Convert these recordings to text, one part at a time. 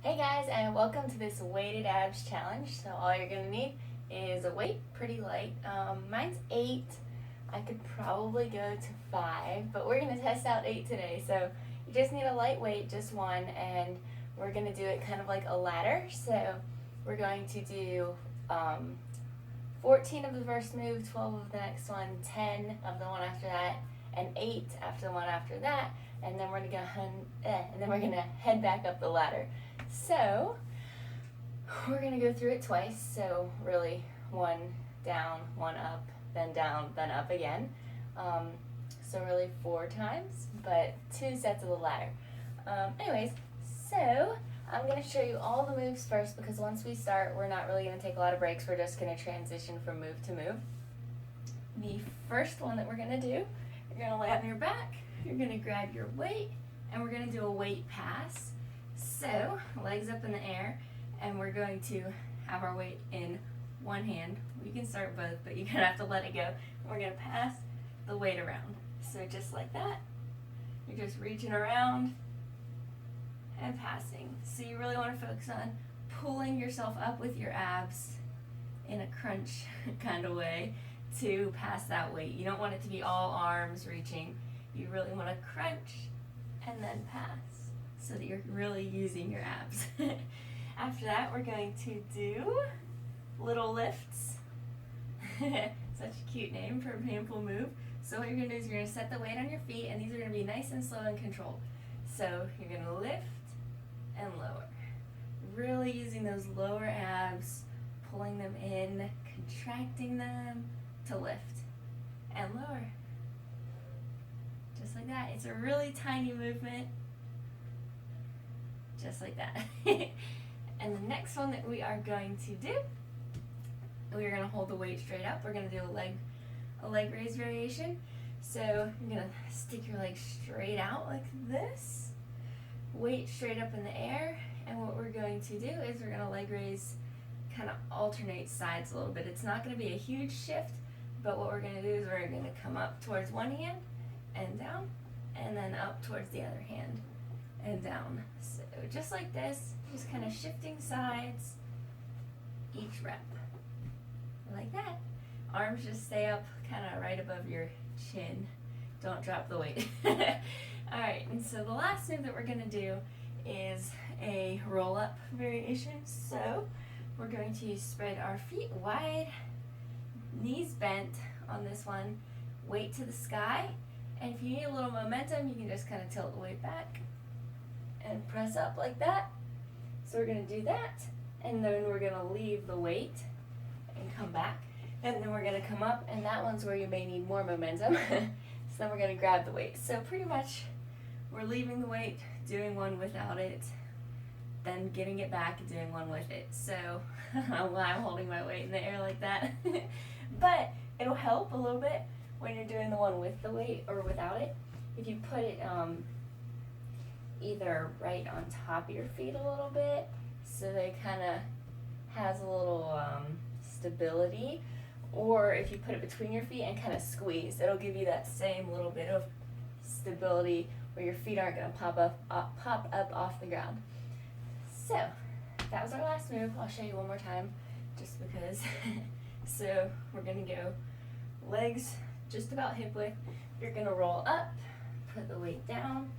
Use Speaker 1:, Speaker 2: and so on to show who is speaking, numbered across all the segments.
Speaker 1: Hey guys, and welcome to this weighted abs challenge. So all you're gonna need is a weight, pretty light. Mine's 8. I could probably go to 5, but we're gonna test out 8 today. So you just need a light weight, just one, and we're gonna do it kind of like a ladder. So we're going to do 14 of the first move, 12 of the next one, 10 of the one after that, and 8 after the one after that, and then we're gonna head back up the ladder. So we're gonna go through it twice. So really, 1 down, 1 up, then down, then up again. So really 4 times, but 2 sets of the ladder. Anyways, so I'm gonna show you all the moves first because once we start, we're not really gonna take a lot of breaks. We're just gonna transition from move to move. The first one that we're gonna do, you're gonna lay on your back, you're gonna grab your weight, and we're gonna do a weight pass. So, legs up in the air, and we're going to have our weight in one hand. We can start both, but you're gonna have to let it go. And we're gonna pass the weight around. So just like that, you're just reaching around and passing. So you really wanna focus on pulling yourself up with your abs in a crunch kind of way to pass that weight. You don't want it to be all arms reaching. You really wanna crunch and then pass, so that you're really using your abs. After that, we're going to do little lifts. Such a cute name for a painful move. So what you're gonna do is you're gonna set the weight on your feet, and these are gonna be nice and slow and controlled. So you're gonna lift and lower. Really using those lower abs, pulling them in, contracting them to lift and lower. Just like that. It's a really tiny movement. Just like that. And the next one that we are going to do, we're going to hold the weight straight up. We're going to do a leg raise variation. So you're going to stick your leg straight out like this, weight straight up in the air, and what we're going to do is we're going to leg raise, kind of alternate sides a little bit. It's not going to be a huge shift, but what we're going to do is we're going to come up towards one hand and down, and then up towards the other hand and down. So just like this, just kind of shifting sides each rep. Like that. Arms just stay up kind of right above your chin. Don't drop the weight. Alright, and so the last move that we're going to do is a roll-up variation. So we're going to spread our feet wide, knees bent on this one, weight to the sky, and if you need a little momentum, you can just kind of tilt the weight back and press up like that. So we're going to do that, and then we're going to leave the weight and come back, and then we're going to come up, and that one's where you may need more momentum. So then we're going to grab the weight. So pretty much we're leaving the weight, doing one without it, then getting it back and doing one with it. So while I'm holding my weight in the air like that. But it'll help a little bit when you're doing the one with the weight or without it. If you put it either right on top of your feet a little bit, so they kind of has a little stability, or if you put it between your feet and kind of squeeze, it'll give you that same little bit of stability where your feet aren't going to pop up off the ground. So that was our last move. I'll show you one more time just because. So we're going to go legs just about hip width. You're going to roll up, put the weight down,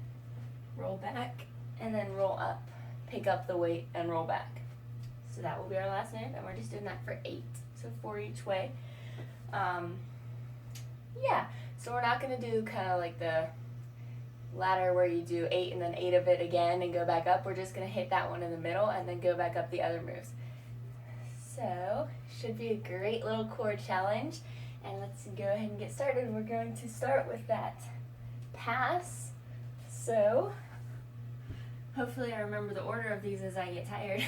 Speaker 1: roll back, and then roll up, pick up the weight, and roll back. So that will be our last move, and we're just doing that for 8, so 4 each way. Yeah, so we're not going to do kind of like the ladder where you do 8 and then 8 of it again and go back up. We're just going to hit that one in the middle and then go back up the other moves. So, should be a great little core challenge. And let's go ahead and get started. We're going to start with that pass. So, hopefully I remember the order of these as I get tired.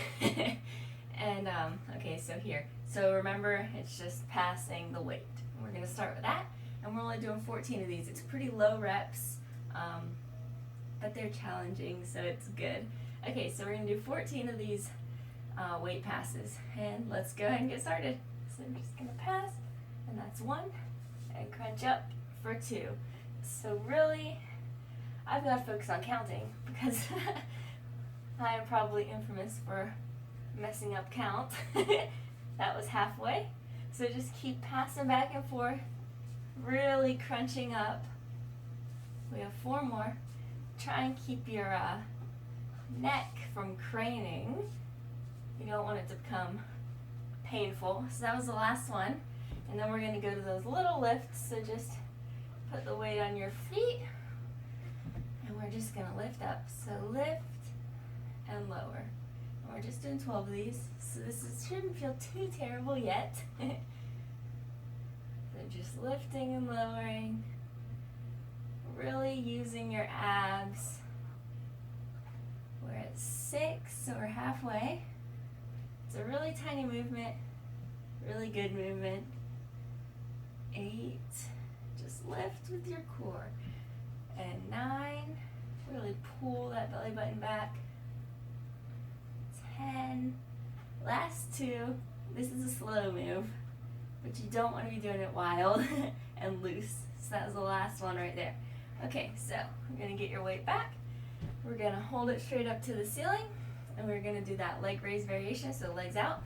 Speaker 1: And, okay, so here. So remember, it's just passing the weight. We're going to start with that. And we're only doing 14 of these. It's pretty low reps, but they're challenging, so it's good. Okay, so we're going to do 14 of these weight passes. And let's go ahead and get started. So I'm just going to pass. And that's 1, and crunch up for 2. So really, I've got to focus on counting because I am probably infamous for messing up count. That was halfway. So just keep passing back and forth, really crunching up. We have 4 more. Try and keep your neck from craning. You don't want it to become painful. So that was the last one. And then we're going to go to those little lifts. So just put the weight on your feet. And we're just going to lift up. So lift and lower. And we're just doing 12 of these. So shouldn't feel too terrible yet. So just lifting and lowering. Really using your abs. We're at 6, so we're halfway. It's a really tiny movement, really good movement. 8, just lift with your core. And 9, really pull that belly button back. 10, last 2, this is a slow move, but you don't want to be doing it wild and loose. So that was the last one right there. Okay, so we're going to get your weight back. We're going to hold it straight up to the ceiling, and we're going to do that leg raise variation, so legs out.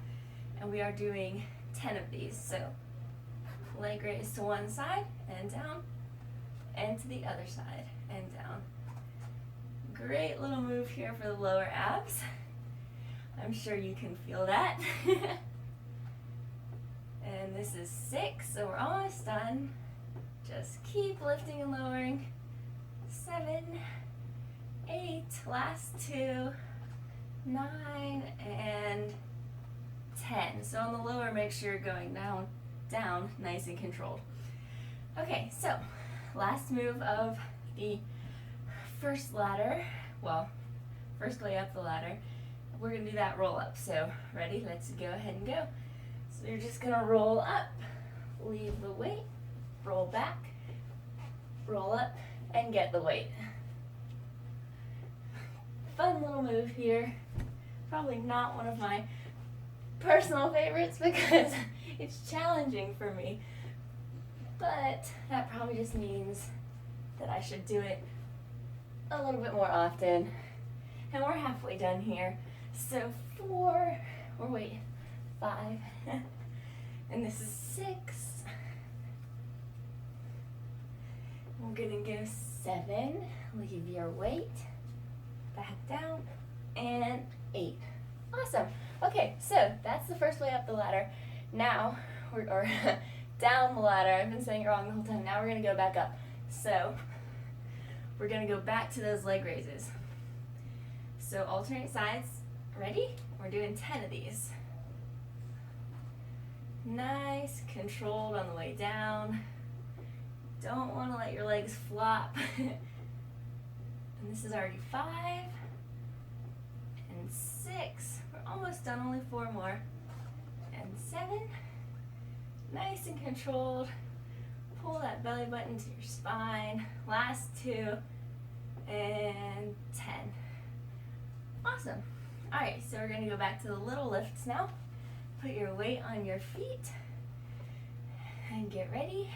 Speaker 1: And we are doing 10 of these. So leg raise to one side and down, and to the other side and down. Great little move here for the lower abs. I'm sure you can feel that. And this is 6, so we're almost done. Just keep lifting and lowering. 7, 8, last 2, 9, and 10. So on the lower, make sure you're going down, down, nice and controlled. Okay, so last move of the first ladder, well, first way up the ladder. We're gonna do that roll up. So ready? Let's go ahead and go. So you're just gonna roll up, leave the weight, roll back, roll up, and get the weight. Fun little move here. Probably not one of my personal favorites because it's challenging for me. But that probably just means that I should do it a little bit more often. And we're halfway done here. So 4, or wait, 5, and this is 6. We're gonna go 7, leave your weight, back down, and 8. Awesome. Okay, so that's the first way up the ladder. Now, or down the ladder, I've been saying it wrong the whole time. Now we're gonna go back up. So, we're gonna go back to those leg raises. So alternate sides, ready? We're doing 10 of these. Nice, controlled on the way down. Don't want to let your legs flop. And this is already 5 and 6. We're almost done, only 4 more. And 7. Nice and controlled. Pull that belly button to your spine. Last 2 and 10. Awesome. All right, so we're going to go back to the little lifts now. Put your weight on your feet and get ready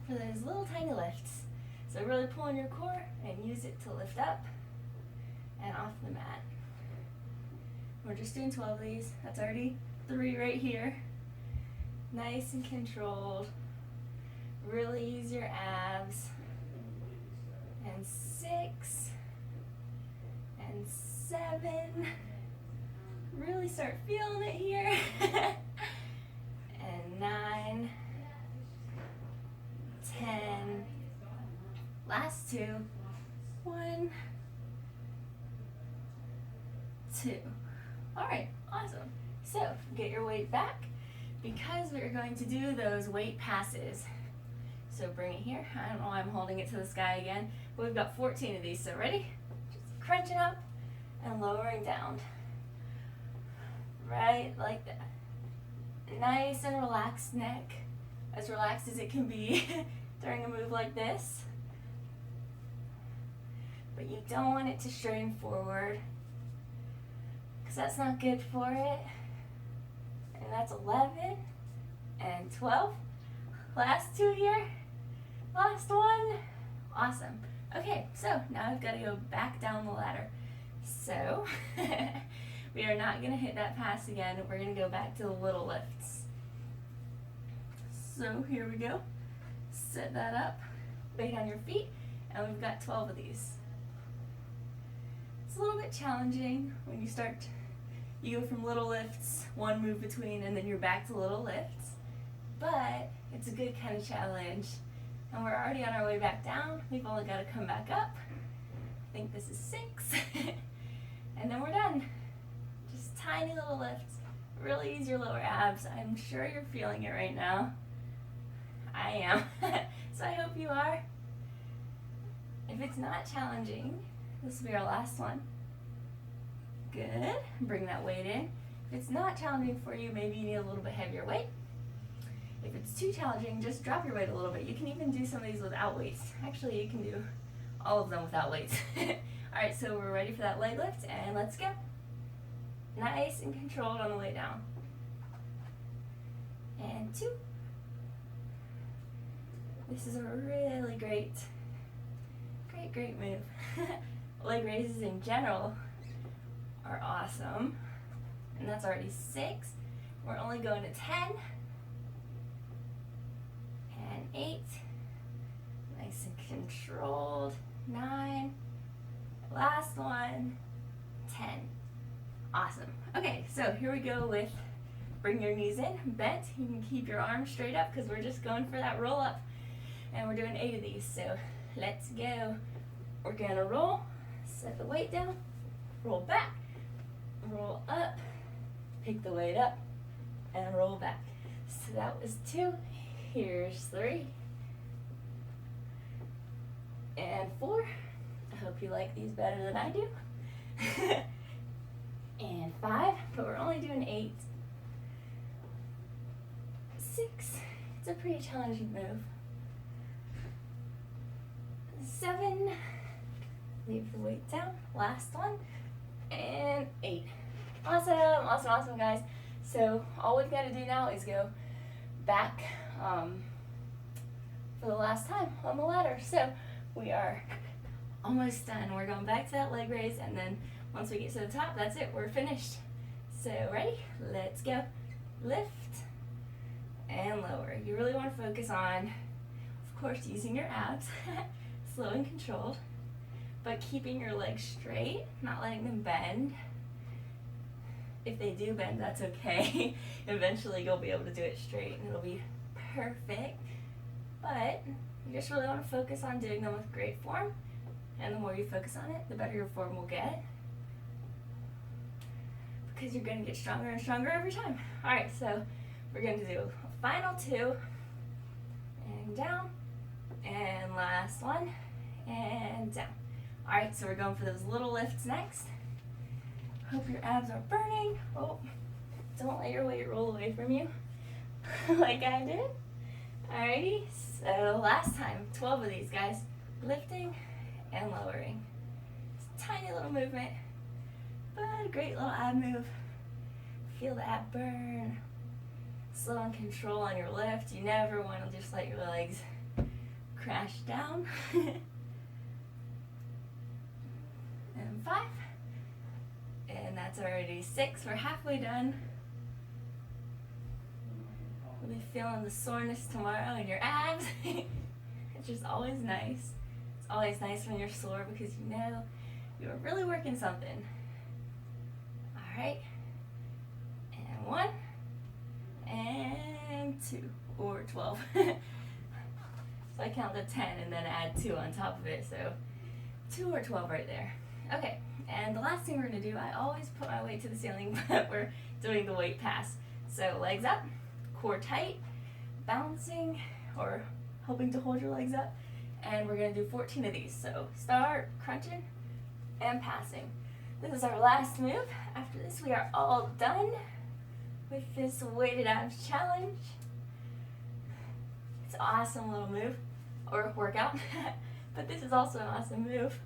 Speaker 1: for those little tiny lifts. So really pull in your core and use it to lift up and off the mat. We're just doing 12 of these. That's already 3 right here. Nice and controlled. Really use your abs. And 6 and 7. Really start feeling it here. And 9, 10, last 2, 1, 2. All right, awesome. So get your weight back because we're going to do those weight passes. So bring it here. I don't know why I'm holding it to the sky again, but we've got 14 of these, so ready? Just crunching up and lowering down. Right, like that. Nice and relaxed neck, as relaxed as it can be during a move like this. But you don't want it to strain forward, because that's not good for it. And that's 11 and 12. Last 2 here. Last 1. Awesome. Okay, so now I've got to go back down the ladder. So we are not going to hit that pass again. We're going to go back to the little lifts. So here we go. Set that up, weight on your feet, and we've got 12 of these. It's a little bit challenging when you go from little lifts, one move between, and then you're back to little lifts. But it's a good kind of challenge. And we're already on our way back down. We've only got to come back up. I think this is 6. And then we're done. Just tiny little lifts. Really use your lower abs. I'm sure you're feeling it right now. I am. So I hope you are. If it's not challenging, this will be our last one. Good. Bring that weight in. If it's not challenging for you, maybe you need a little bit heavier weight. If it's too challenging, just drop your weight a little bit. You can even do some of these without weights. Actually, you can do all of them without weights. Alright, so we're ready for that leg lift, and let's go. Nice and controlled on the way down. And 2. This is a really great move. Leg raises in general are awesome. And that's already 6. We're only going to 10. And 8. Nice and controlled. 9. Last one. 10. Awesome. Okay, so here we go with bring your knees in, bent. You can keep your arms straight up because we're just going for that roll up. And we're doing 8 of these, so let's go. We're gonna roll, set the weight down, roll back, roll up, pick the weight up, and roll back. So that was 2. Here's 3. And 4. I hope you like these better than I do. And 5, but we're only doing 8. 6. It's a pretty challenging move. 7. Leave the weight down. Last one. And 8. Awesome, awesome, awesome, guys. So all we've got to do now is go back for the last time on the ladder. So we are almost done. We're going back to that leg raise, and then once we get to the top, that's it. We're finished. So ready? Let's go. Lift and lower. You really want to focus on, of course, using your abs, slow and controlled, but keeping your legs straight, not letting them bend. If they do bend, that's okay. Eventually you'll be able to do it straight and it'll be perfect. But you just really want to focus on doing them with great form, and the more you focus on it, the better your form will get, because you're going to get stronger and stronger every time. Alright, so we're going to do a final 2, and down, and last one, and down. Alright, so we're going for those little lifts next. Hope your abs are burning. Oh, don't let your weight roll away from you like I did. Alrighty, so last time, 12 of these, guys. Lifting and lowering. It's a tiny little movement, but a great little ab move. Feel the ab burn. Slow and control on your lift. You never want to just let your legs crash down. And 5. And that's already 6. We're halfway done. We'll be feeling the soreness tomorrow in your abs. It's just always nice. It's always nice when you're sore because you know you're really working something. Alright. And 1. And 2. Or 12. So I count the 10 and then add 2 on top of it. So 2 or 12 right there. Okay. And the last thing we're going to do, I always put my weight to the ceiling, but we're doing the weight pass. So legs up, core tight, balancing or helping to hold your legs up. And we're going to do 14 of these. So start crunching and passing. This is our last move. After this, we are all done with this weighted abs challenge. It's an awesome little move or workout, but this is also an awesome move.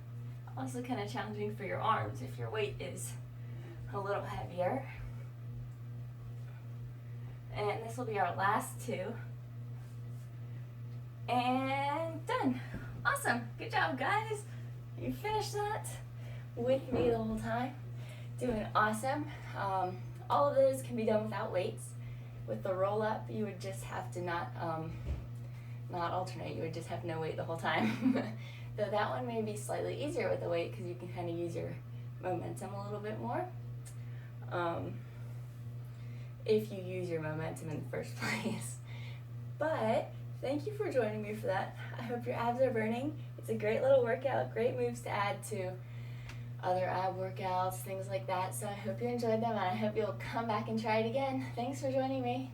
Speaker 1: Also kind of challenging for your arms if your weight is a little heavier. And this will be our last 2. And done. Awesome. Good job, guys. You finished that. with me the whole time. Doing awesome. All of those can be done without weights. With the roll up, you would just have to not alternate. You would just have no weight the whole time. Though that one may be slightly easier with the weight because you can kind of use your momentum a little bit more. If you use your momentum in the first place. But thank you for joining me for that. I hope your abs are burning. It's a great little workout, great moves to add to other ab workouts, things like that. So I hope you enjoyed them, and I hope you'll come back and try it again. Thanks for joining me.